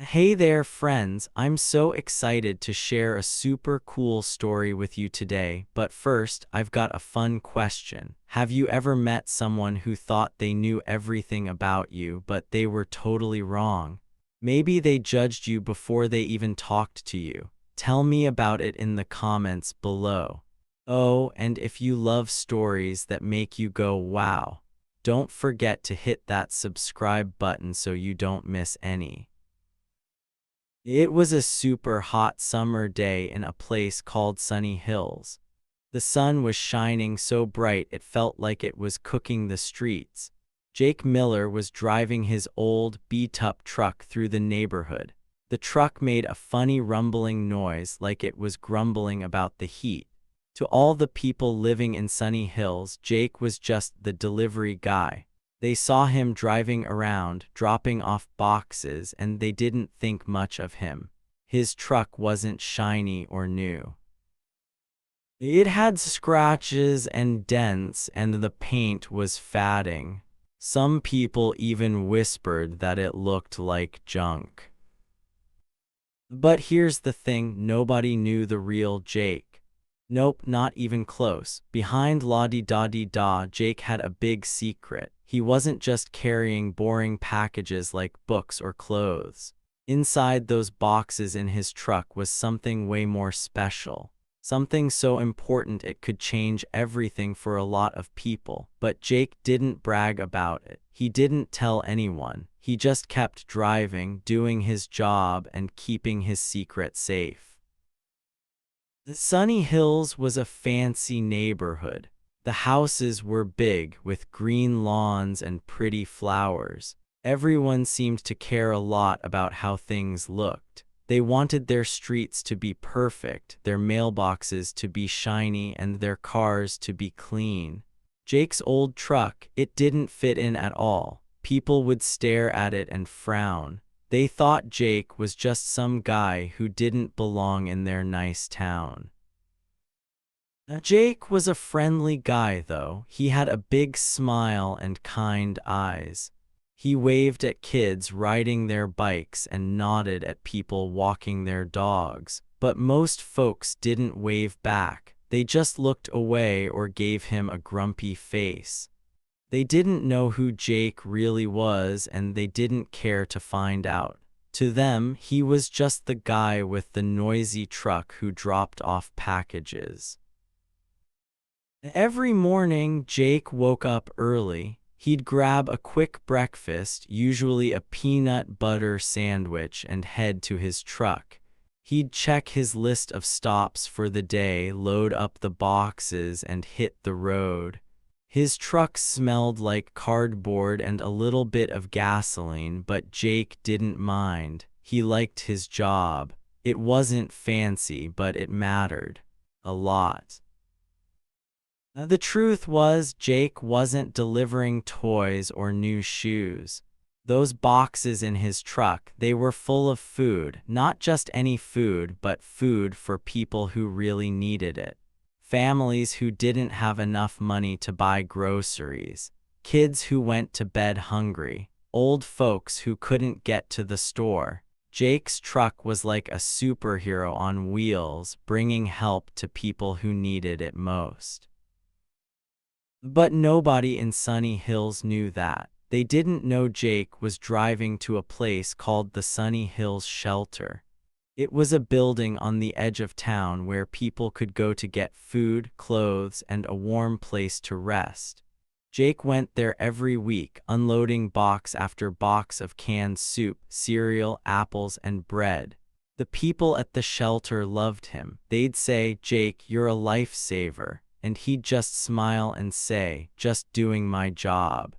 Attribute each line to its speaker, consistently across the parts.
Speaker 1: Hey there, friends. I'm so excited to share a super cool story with you today. But first, I've got a fun question. Have you ever met someone who thought they knew everything about you, but they were totally wrong? Maybe they judged you before they even talked to you. Tell me about it in the comments below. Oh, and if you love stories that make you go wow, don't forget to hit that subscribe button so you don't miss any. It was a super hot summer day in a place called Sunny Hills. The sun was shining so bright it felt like it was cooking the streets. Jake Miller was driving his old beat-up truck through the neighborhood. The truck made a funny rumbling noise like it was grumbling about the heat. To all the people living in Sunny Hills, Jake was just the delivery guy. They saw him driving around, dropping off boxes, and they didn't think much of him. His truck wasn't shiny or new. It had scratches and dents, and the paint was fading. Some people even whispered that it looked like junk. But here's the thing, nobody knew the real Jake. Nope, not even close. Behind la-di-da-di-da, Jake had a big secret. He wasn't just carrying boring packages like books or clothes. Inside those boxes in his truck was something way more special. Something so important it could change everything for a lot of people. But Jake didn't brag about it. He didn't tell anyone. He just kept driving, doing his job, and keeping his secret safe. The Sunny Hills was a fancy neighborhood. The houses were big, with green lawns and pretty flowers. Everyone seemed to care a lot about how things looked. They wanted their streets to be perfect, their mailboxes to be shiny, and their cars to be clean. Jake's old truck, it didn't fit in at all. People would stare at it and frown. They thought Jake was just some guy who didn't belong in their nice town. Jake was a friendly guy, though. He had a big smile and kind eyes. He waved at kids riding their bikes and nodded at people walking their dogs. But most folks didn't wave back. They just looked away or gave him a grumpy face. They didn't know who Jake really was, and they didn't care to find out. To them, he was just the guy with the noisy truck who dropped off packages. Every morning, Jake woke up early. He'd grab a quick breakfast, usually a peanut butter sandwich, and head to his truck. He'd check his list of stops for the day, load up the boxes, and hit the road. His truck smelled like cardboard and a little bit of gasoline, but Jake didn't mind. He liked his job. It wasn't fancy, but it mattered a lot. The truth was, Jake wasn't delivering toys or new shoes. Those boxes in his truck, they were full of food, not just any food, but food for people who really needed it. Families who didn't have enough money to buy groceries, kids who went to bed hungry, old folks who couldn't get to the store. Jake's truck was like a superhero on wheels, bringing help to people who needed it most. But nobody in Sunny Hills knew that. They didn't know Jake was driving to a place called the Sunny Hills Shelter. It was a building on the edge of town where people could go to get food, clothes, and a warm place to rest. Jake went there every week, unloading box after box of canned soup, cereal, apples, and bread. The people at the shelter loved him. They'd say, "Jake, you're a lifesaver," and he'd just smile and say, "Just doing my job."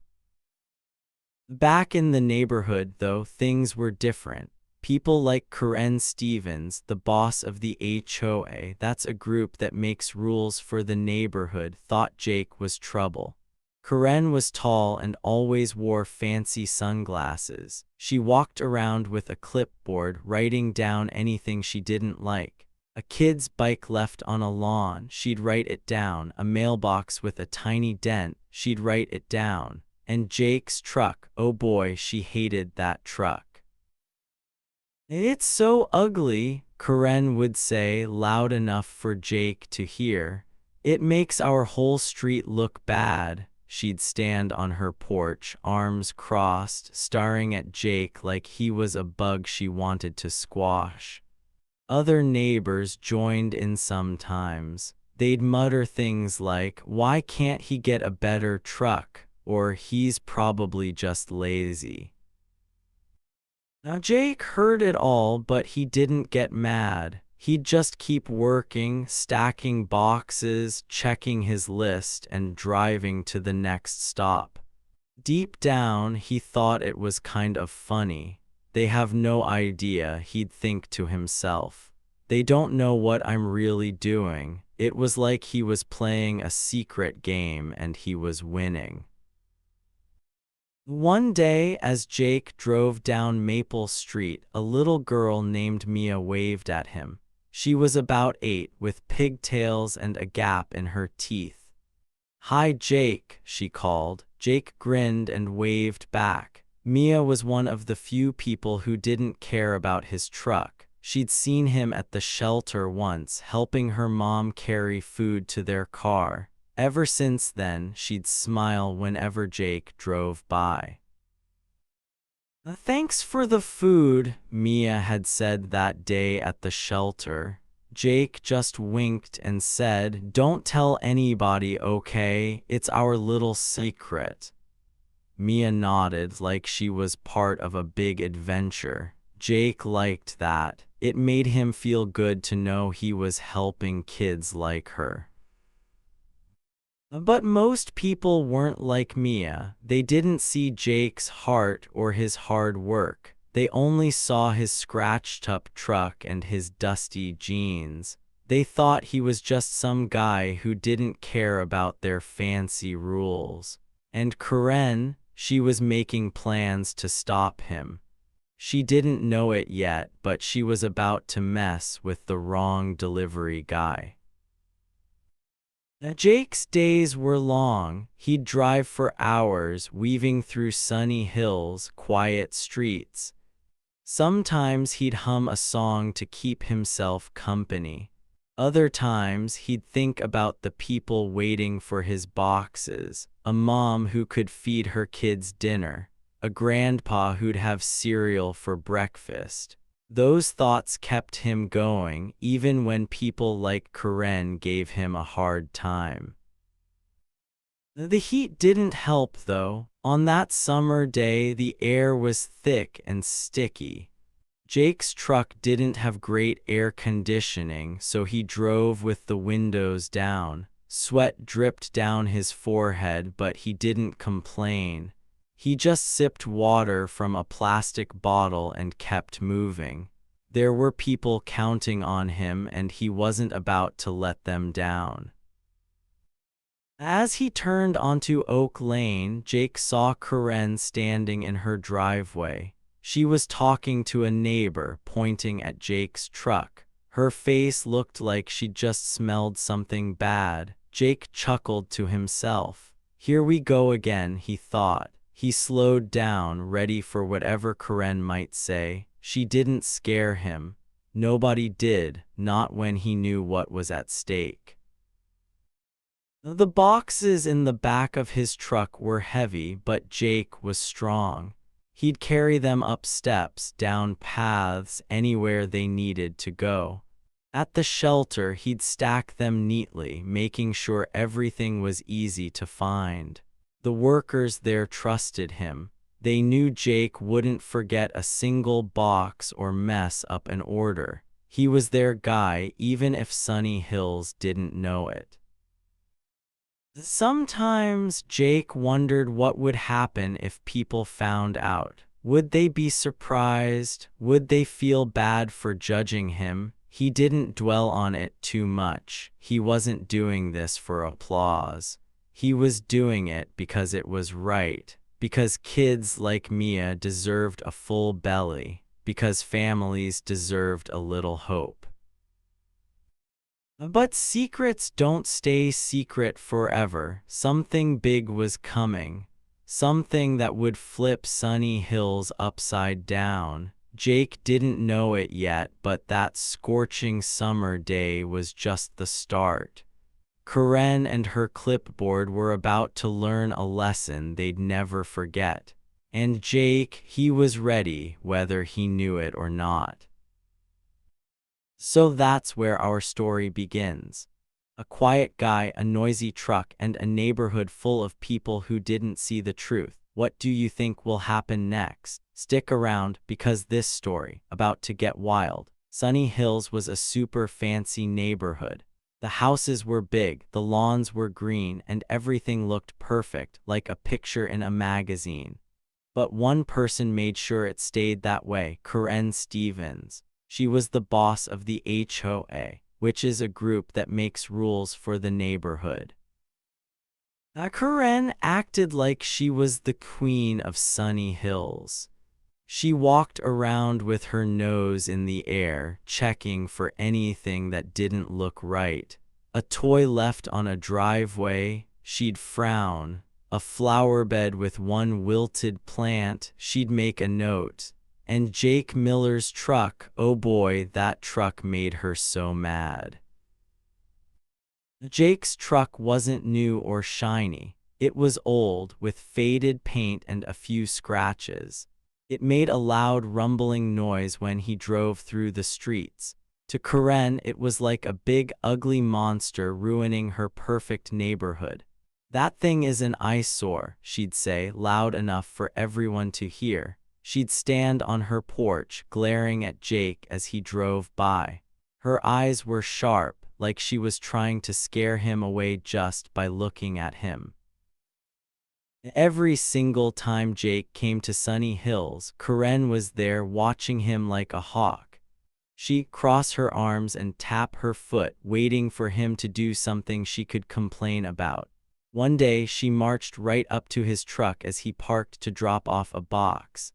Speaker 1: Back in the neighborhood, though, things were different. People like Karen Stevens, the boss of the HOA, that's a group that makes rules for the neighborhood, thought Jake was trouble. Karen was tall and always wore fancy sunglasses. She walked around with a clipboard, writing down anything she didn't like. A kid's bike left on a lawn, she'd write it down. A mailbox with a tiny dent, she'd write it down. And Jake's truck, oh boy, she hated that truck. "It's so ugly," Karen would say loud enough for Jake to hear. "It makes our whole street look bad." She'd stand on her porch, arms crossed, staring at Jake like he was a bug she wanted to squash. Other neighbors joined in sometimes. They'd mutter things like, "Why can't he get a better truck?" or "He's probably just lazy." Now Jake heard it all, but he didn't get mad. He'd just keep working, stacking boxes, checking his list, and driving to the next stop. Deep down, he thought it was kind of funny. "They have no idea," he'd think to himself. "They don't know what I'm really doing." It was like he was playing a secret game and he was winning. One day, as Jake drove down Maple Street, a little girl named Mia waved at him. She was about 8, with pigtails and a gap in her teeth. "Hi, Jake," she called. Jake grinned and waved back. Mia was one of the few people who didn't care about his truck. She'd seen him at the shelter once, helping her mom carry food to their car. Ever since then, she'd smile whenever Jake drove by. "Thanks for the food," Mia had said that day at the shelter. Jake just winked and said, "Don't tell anybody, okay? It's our little secret." Mia nodded like she was part of a big adventure. Jake liked that. It made him feel good to know he was helping kids like her. But most people weren't like Mia. They didn't see Jake's heart or his hard work. They only saw his scratched-up truck and his dusty jeans. They thought he was just some guy who didn't care about their fancy rules. And Karen, she was making plans to stop him. She didn't know it yet, but she was about to mess with the wrong delivery guy. Jake's days were long. He'd drive for hours, weaving through sunny hills, quiet streets. Sometimes he'd hum a song to keep himself company. Other times he'd think about the people waiting for his boxes, a mom who could feed her kids dinner, a grandpa who'd have cereal for breakfast. Those thoughts kept him going, even when people like Karen gave him a hard time. The heat didn't help, though. On that summer day, the air was thick and sticky. Jake's truck didn't have great air conditioning, so he drove with the windows down. Sweat dripped down his forehead, but he didn't complain. He just sipped water from a plastic bottle and kept moving. There were people counting on him, and he wasn't about to let them down. As he turned onto Oak Lane, Jake saw Karen standing in her driveway. She was talking to a neighbor, pointing at Jake's truck. Her face looked like she'd just smelled something bad. Jake chuckled to himself. "Here we go again," he thought. He slowed down, ready for whatever Karen might say. She didn't scare him. Nobody did, not when he knew what was at stake. The boxes in the back of his truck were heavy, but Jake was strong. He'd carry them up steps, down paths, anywhere they needed to go. At the shelter, he'd stack them neatly, making sure everything was easy to find. The workers there trusted him. They knew Jake wouldn't forget a single box or mess up an order. He was their guy, even if Sunny Hills didn't know it. Sometimes Jake wondered what would happen if people found out. Would they be surprised? Would they feel bad for judging him? He didn't dwell on it too much. He wasn't doing this for applause. He was doing it because it was right, because kids like Mia deserved a full belly, because families deserved a little hope. But secrets don't stay secret forever. Something big was coming. Something that would flip Sunny Hills upside down. Jake didn't know it yet, but that scorching summer day was just the start. Karen and her clipboard were about to learn a lesson they'd never forget. And Jake, he was ready, whether he knew it or not. So that's where our story begins. A quiet guy, a noisy truck, and a neighborhood full of people who didn't see the truth. What do you think will happen next? Stick around, because this story, about to get wild. Sunny Hills was a super fancy neighborhood. The houses were big, the lawns were green, and everything looked perfect, like a picture in a magazine. But one person made sure it stayed that way: Karen Stevens. She was the boss of the HOA, which is a group that makes rules for the neighborhood. Karen acted like she was the queen of Sunny Hills. She walked around with her nose in the air, checking for anything that didn't look right. A toy left on a driveway, she'd frown. A flower bed with one wilted plant, she'd make a note. And Jake Miller's truck, oh boy, that truck made her so mad. Jake's truck wasn't new or shiny. It was old, with faded paint and a few scratches. It made a loud rumbling noise when he drove through the streets. To Karen, it was like a big, ugly monster ruining her perfect neighborhood. "That thing is an eyesore," she'd say, loud enough for everyone to hear. She'd stand on her porch, glaring at Jake as he drove by. Her eyes were sharp, like she was trying to scare him away just by looking at him. Every single time Jake came to Sunny Hills, Karen was there watching him like a hawk. She'd cross her arms and tap her foot, waiting for him to do something she could complain about. One day, she marched right up to his truck as he parked to drop off a box.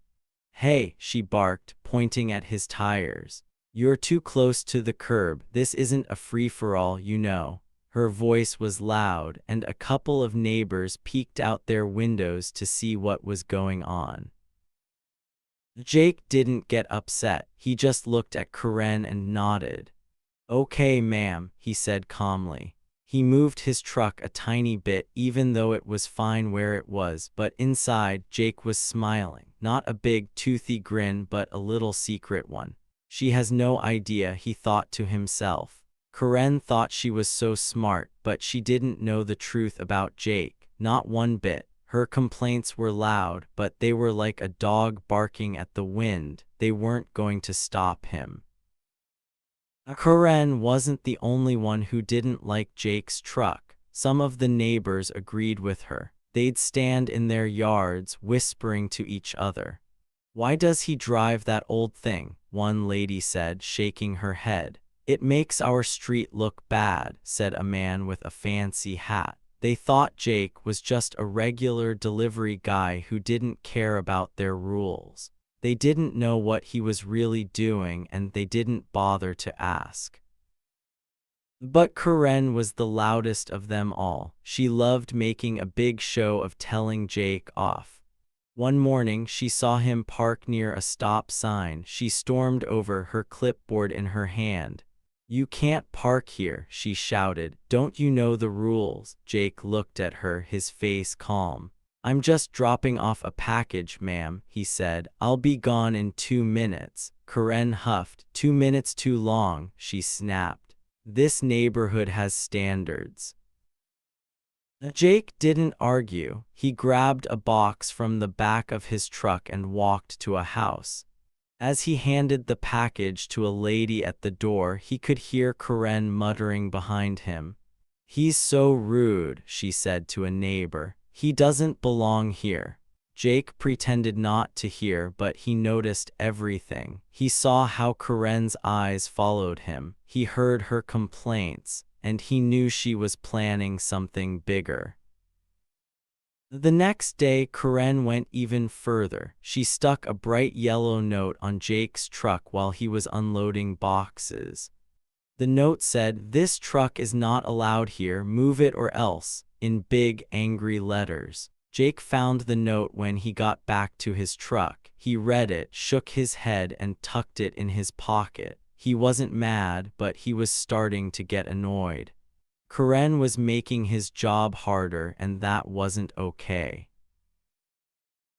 Speaker 1: "Hey," she barked, pointing at his tires. "You're too close to the curb. This isn't a free-for-all, you know." Her voice was loud, and a couple of neighbors peeked out their windows to see what was going on. Jake didn't get upset. He just looked at Karen and nodded. "Okay, ma'am," he said calmly. He moved his truck a tiny bit, even though it was fine where it was, but inside, Jake was smiling. Not a big, toothy grin, but a little secret one. "She has no idea," he thought to himself. Karen thought she was so smart, but she didn't know the truth about Jake, not one bit. Her complaints were loud, but they were like a dog barking at the wind. They weren't going to stop him. Karen wasn't the only one who didn't like Jake's truck. Some of the neighbors agreed with her. They'd stand in their yards, whispering to each other. "Why does he drive that old thing?" one lady said, shaking her head. "It makes our street look bad," said a man with a fancy hat. They thought Jake was just a regular delivery guy who didn't care about their rules. They didn't know what he was really doing, and they didn't bother to ask. But Karen was the loudest of them all. She loved making a big show of telling Jake off. One morning, she saw him park near a stop sign. She stormed over, her clipboard in her hand. "You can't park here," she shouted. "Don't you know the rules?" Jake looked at her, his face calm. "I'm just dropping off a package, ma'am," he said. "I'll be gone in 2 minutes. Karen huffed. "2 minutes too long," she snapped. "This neighborhood has standards." Jake didn't argue. He grabbed a box from the back of his truck and walked to a house. As he handed the package to a lady at the door, he could hear Karen muttering behind him. "He's so rude," she said to a neighbor. "He doesn't belong here." Jake pretended not to hear, but he noticed everything. He saw how Karen's eyes followed him. He heard her complaints, and he knew she was planning something bigger. The next day, Karen went even further. She stuck a bright yellow note on Jake's truck while he was unloading boxes. The note said, "This truck is not allowed here, move it or else," in big, angry letters. Jake found the note when he got back to his truck. He read it, shook his head, and tucked it in his pocket. He wasn't mad, but he was starting to get annoyed. Karen was making his job harder, and that wasn't okay.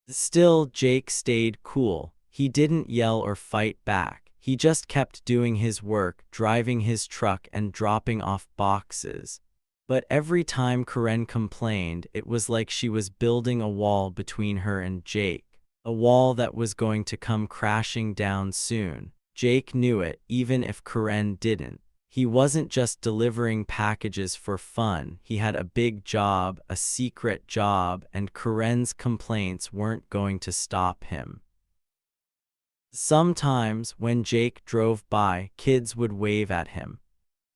Speaker 1: Still, Jake stayed cool. He didn't yell or fight back. He just kept doing his work, driving his truck and dropping off boxes. But every time Karen complained, it was like she was building a wall between her and Jake. A wall that was going to come crashing down soon. Jake knew it, even if Karen didn't. He wasn't just delivering packages for fun. He had a big job, a secret job, and Karen's complaints weren't going to stop him. Sometimes, when Jake drove by, kids would wave at him.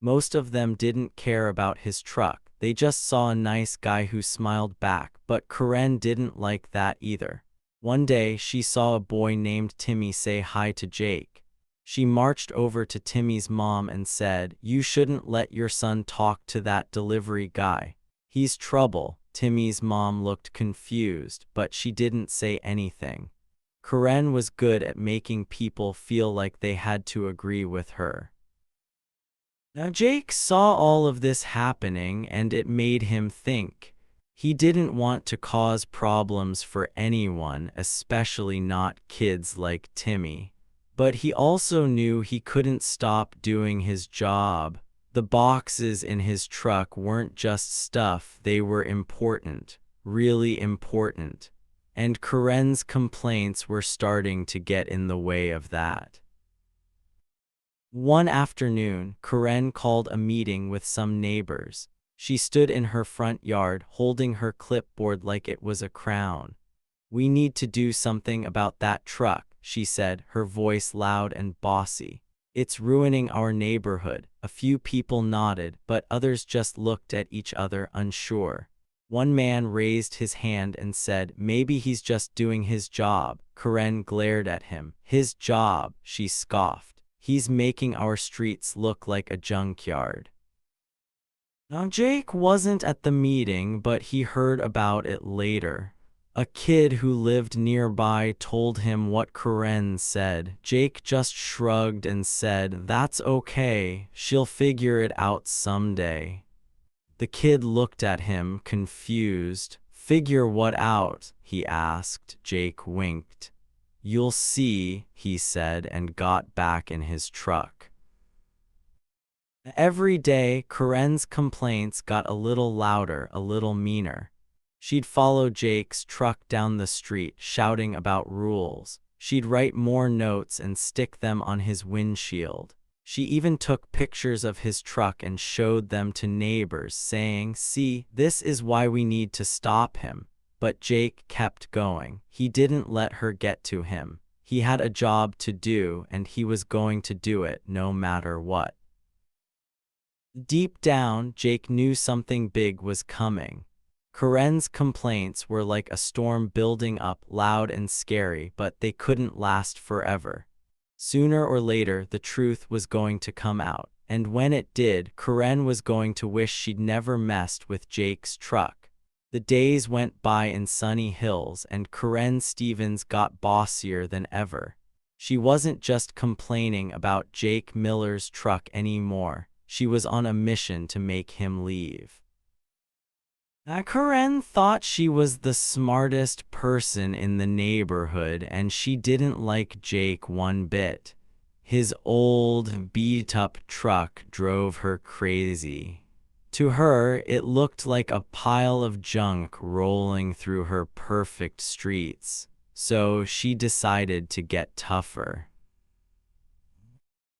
Speaker 1: Most of them didn't care about his truck. They just saw a nice guy who smiled back, but Karen didn't like that either. One day, she saw a boy named Timmy say hi to Jake. She marched over to Timmy's mom and said, "You shouldn't let your son talk to that delivery guy. He's trouble." Timmy's mom looked confused, but she didn't say anything. Karen was good at making people feel like they had to agree with her. Now Jake saw all of this happening, and it made him think. He didn't want to cause problems for anyone, especially not kids like Timmy. But he also knew he couldn't stop doing his job. The boxes in his truck weren't just stuff, they were important, really important. And Karen's complaints were starting to get in the way of that. One afternoon, Karen called a meeting with some neighbors. She stood in her front yard, holding her clipboard like it was a crown. "We need to do something about that truck," she said, her voice loud and bossy. "It's ruining our neighborhood." A few people nodded, but others just looked at each other unsure. One man raised his hand and said, "Maybe he's just doing his job." Karen glared at him. "His job," she scoffed. "He's making our streets look like a junkyard." Now Jake wasn't at the meeting, but he heard about it later. A kid who lived nearby told him what Karen said. Jake just shrugged and said, "That's okay, she'll figure it out someday." The kid looked at him, confused. "Figure what out?" he asked. Jake winked. "You'll see," he said, and got back in his truck. Every day, Karen's complaints got a little louder, a little meaner. She'd follow Jake's truck down the street, shouting about rules. She'd write more notes and stick them on his windshield. She even took pictures of his truck and showed them to neighbors, saying, "See, this is why we need to stop him." But Jake kept going. He didn't let her get to him. He had a job to do, and he was going to do it no matter what. Deep down, Jake knew something big was coming. Karen's complaints were like a storm building up, loud and scary, but they couldn't last forever. Sooner or later, the truth was going to come out, and when it did, Karen was going to wish she'd never messed with Jake's truck. The days went by in Sunny Hills, and Karen Stevens got bossier than ever. She wasn't just complaining about Jake Miller's truck anymore. She was on a mission to make him leave. Karen thought she was the smartest person in the neighborhood, and she didn't like Jake one bit. His old, beat-up truck drove her crazy. To her, it looked like a pile of junk rolling through her perfect streets, so she decided to get tougher.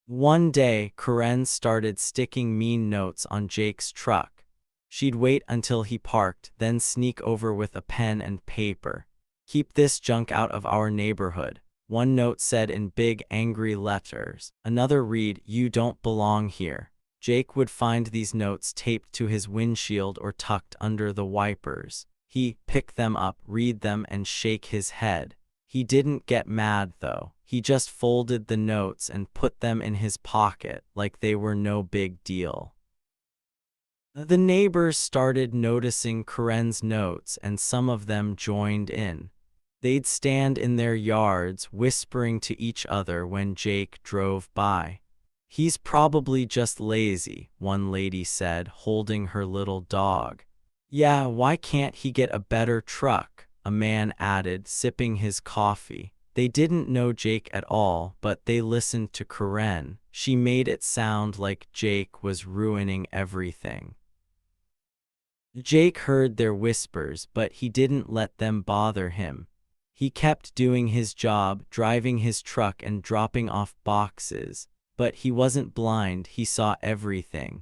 Speaker 1: One day, Karen started sticking mean notes on Jake's truck. She'd wait until he parked, then sneak over with a pen and paper. "Keep this junk out of our neighborhood," one note said in big, angry letters. Another read, "You don't belong here." Jake would find these notes taped to his windshield or tucked under the wipers. He'd pick them up, read them, and shake his head. He didn't get mad, though. He just folded the notes and put them in his pocket like they were no big deal. The neighbors started noticing Karen's notes, and some of them joined in. They'd stand in their yards whispering to each other when Jake drove by. "He's probably just lazy," one lady said, holding her little dog. "Yeah, why can't he get a better truck?" a man added, sipping his coffee. They didn't know Jake at all, but they listened to Karen. She made it sound like Jake was ruining everything. Jake heard their whispers, but he didn't let them bother him. He kept doing his job, driving his truck and dropping off boxes. But he wasn't blind, he saw everything.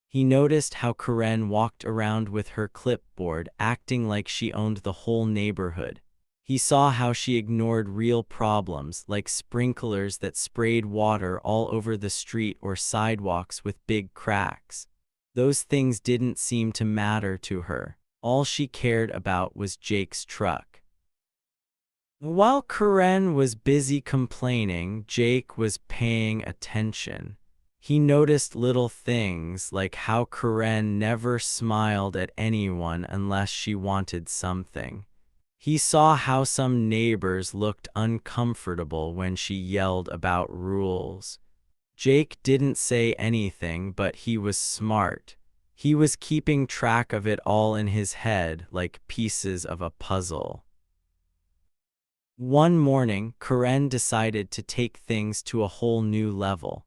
Speaker 1: He noticed how Karen walked around with her clipboard, acting like she owned the whole neighborhood. He saw how she ignored real problems, like sprinklers that sprayed water all over the street or sidewalks with big cracks. Those things didn't seem to matter to her. All she cared about was Jake's truck. While Karen was busy complaining, Jake was paying attention. He noticed little things like how Karen never smiled at anyone unless she wanted something. He saw how some neighbors looked uncomfortable when she yelled about rules. Jake didn't say anything, but he was smart. He was keeping track of it all in his head like pieces of a puzzle. One morning, Karen decided to take things to a whole new level.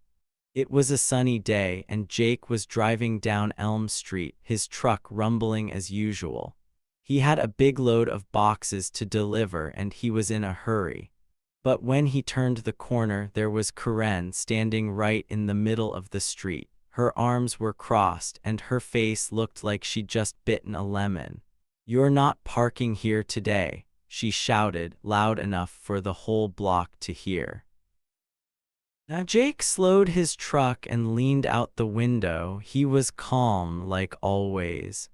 Speaker 1: It was a sunny day, and Jake was driving down Elm Street, his truck rumbling as usual. He had a big load of boxes to deliver, and he was in a hurry. But when he turned the corner, there was Karen standing right in the middle of the street. Her arms were crossed, and her face looked like she'd just bitten a lemon. "You're not parking here today," she shouted, loud enough for the whole block to hear. Now Jake slowed his truck and leaned out the window. He was calm, like always.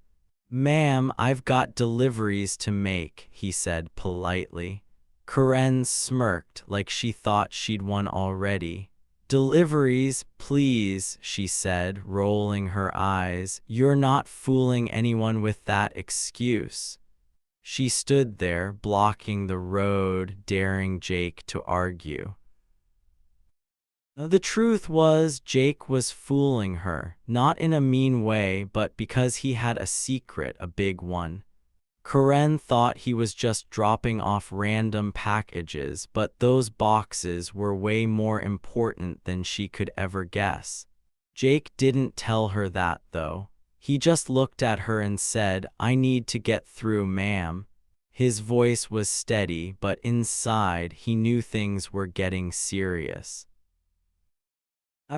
Speaker 1: "Ma'am, I've got deliveries to make," he said politely. Karen smirked like she thought she'd won already. "Deliveries, please," she said, rolling her eyes. "You're not fooling anyone with that excuse." She stood there, blocking the road, daring Jake to argue. The truth was, Jake was fooling her, not in a mean way, but because he had a secret, a big one. Karen thought he was just dropping off random packages, but those boxes were way more important than she could ever guess. Jake didn't tell her that, though. He just looked at her and said, "I need to get through, ma'am." His voice was steady, but inside he knew things were getting serious.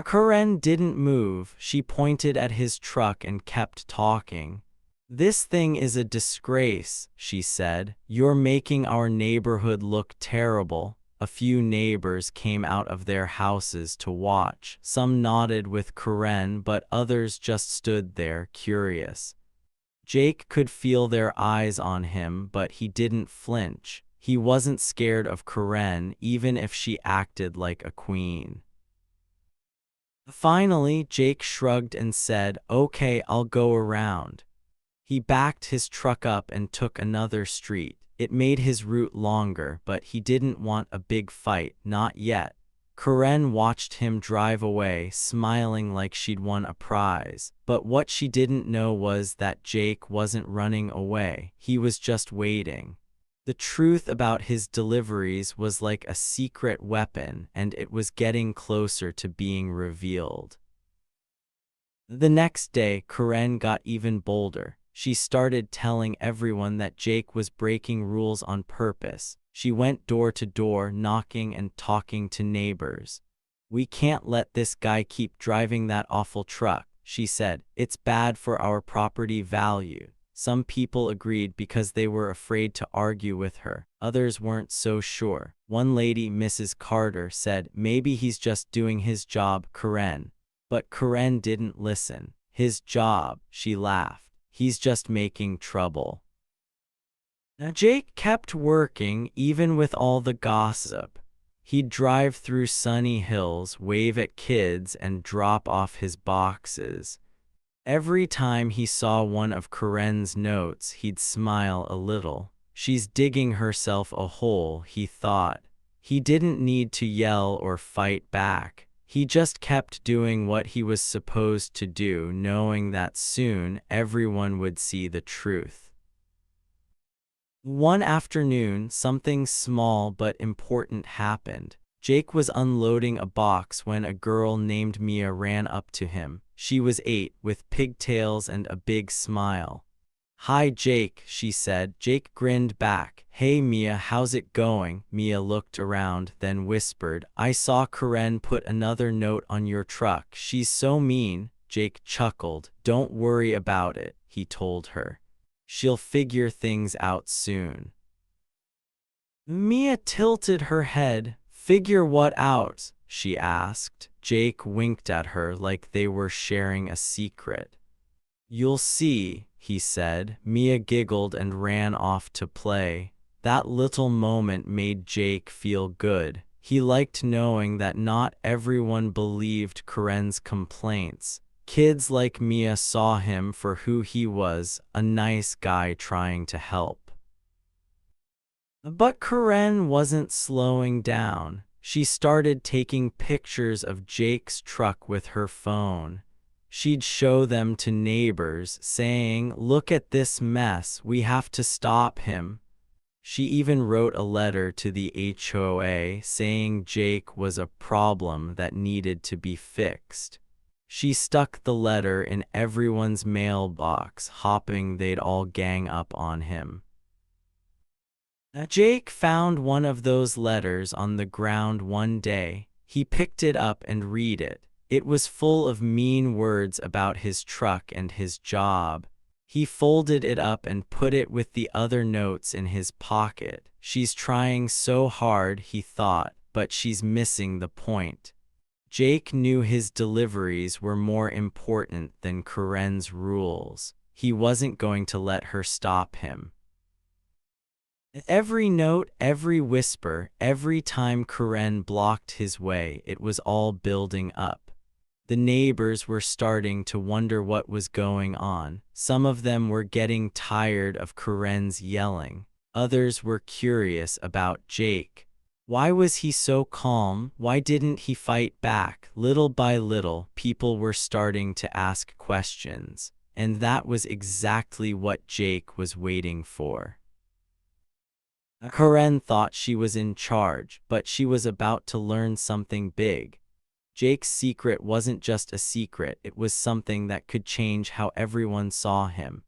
Speaker 1: Karen didn't move. She pointed at his truck and kept talking. "This thing is a disgrace," she said. "You're making our neighborhood look terrible." A few neighbors came out of their houses to watch. Some nodded with Karen, but others just stood there, curious. Jake could feel their eyes on him, but he didn't flinch. He wasn't scared of Karen, even if she acted like a queen. Finally, Jake shrugged and said, "Okay, I'll go around." He backed his truck up and took another street. It made his route longer, but he didn't want a big fight, not yet. Karen watched him drive away, smiling like she'd won a prize. But what she didn't know was that Jake wasn't running away. He was just waiting. The truth about his deliveries was like a secret weapon, and it was getting closer to being revealed. The next day, Karen got even bolder. She started telling everyone that Jake was breaking rules on purpose. She went door to door, knocking and talking to neighbors. "We can't let this guy keep driving that awful truck," she said. "It's bad for our property value." Some people agreed because they were afraid to argue with her. Others weren't so sure. One lady, Mrs. Carter, said, "Maybe he's just doing his job, Karen." But Karen didn't listen. "His job," she laughed. "He's just making trouble." Now Jake kept working, even with all the gossip. He'd drive through sunny hills, wave at kids, and drop off his boxes. Every time he saw one of Karen's notes, he'd smile a little. She's digging herself a hole, he thought. He didn't need to yell or fight back. He just kept doing what he was supposed to do, knowing that soon everyone would see the truth. One afternoon, something small but important happened. Jake was unloading a box when a girl named Mia ran up to him. She was 8, with pigtails and a big smile. "Hi, Jake," she said. Jake grinned back. "Hey, Mia, how's it going?" Mia looked around, then whispered, "I saw Karen put another note on your truck. She's so mean." Jake chuckled. "Don't worry about it," he told her. "She'll figure things out soon." Mia tilted her head. "Figure what out?" she asked. Jake winked at her like they were sharing a secret. "You'll see," he said. Mia giggled and ran off to play. That little moment made Jake feel good. He liked knowing that not everyone believed Karen's complaints. Kids like Mia saw him for who he was, a nice guy trying to help. But Karen wasn't slowing down. She started taking pictures of Jake's truck with her phone. She'd show them to neighbors, saying, "Look at this mess, we have to stop him." She even wrote a letter to the HOA saying Jake was a problem that needed to be fixed. She stuck the letter in everyone's mailbox, hoping they'd all gang up on him. Jake found one of those letters on the ground one day. He picked it up and read it. It was full of mean words about his truck and his job. He folded it up and put it with the other notes in his pocket. "She's trying so hard," he thought, "but she's missing the point." Jake knew his deliveries were more important than Karen's rules. He wasn't going to let her stop him. Every note, every whisper, every time Karen blocked his way, it was all building up. The neighbors were starting to wonder what was going on. Some of them were getting tired of Karen's yelling. Others were curious about Jake. Why was he so calm? Why didn't he fight back? Little by little, people were starting to ask questions, and that was exactly what Jake was waiting for. Karen thought she was in charge, but she was about to learn something big. Jake's secret wasn't just a secret, it was something that could change how everyone saw him.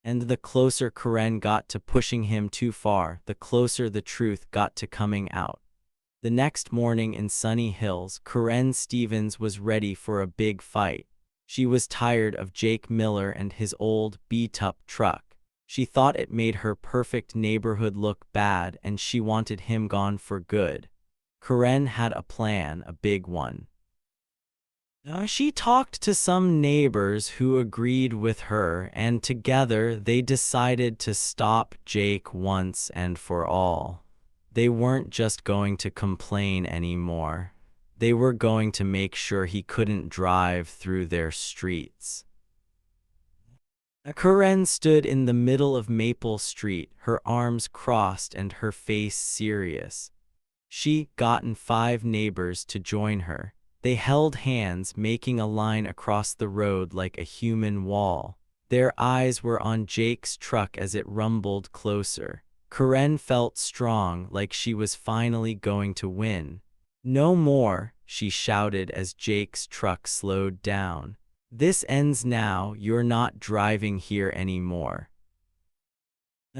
Speaker 1: And the closer Karen got to pushing him too far, the closer the truth got to coming out. The next morning in Sunny Hills, Karen Stevens was ready for a big fight. She was tired of Jake Miller and his old, beat-up truck. She thought it made her perfect neighborhood look bad, and she wanted him gone for good. Karen had a plan, a big one. She talked to some neighbors who agreed with her, and together they decided to stop Jake once and for all. They weren't just going to complain anymore. They were going to make sure he couldn't drive through their streets. Karen stood in the middle of Maple Street, her arms crossed and her face serious. She gotten 5 neighbors to join her. They held hands, making a line across the road like a human wall. Their eyes were on Jake's truck as it rumbled closer. Karen felt strong, like she was finally going to win. "No more," she shouted as Jake's truck slowed down. "This ends now, you're not driving here anymore."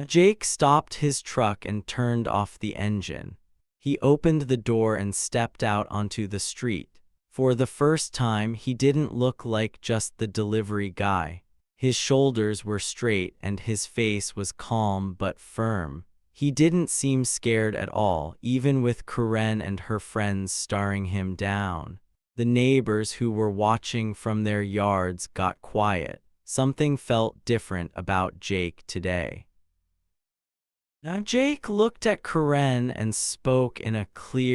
Speaker 1: Jake stopped his truck and turned off the engine. He opened the door and stepped out onto the street. For the first time, he didn't look like just the delivery guy. His shoulders were straight and his face was calm but firm. He didn't seem scared at all, even with Karen and her friends staring him down. The neighbors who were watching from their yards got quiet. Something felt different about Jake today. Now Jake looked at Karen and spoke in a clear,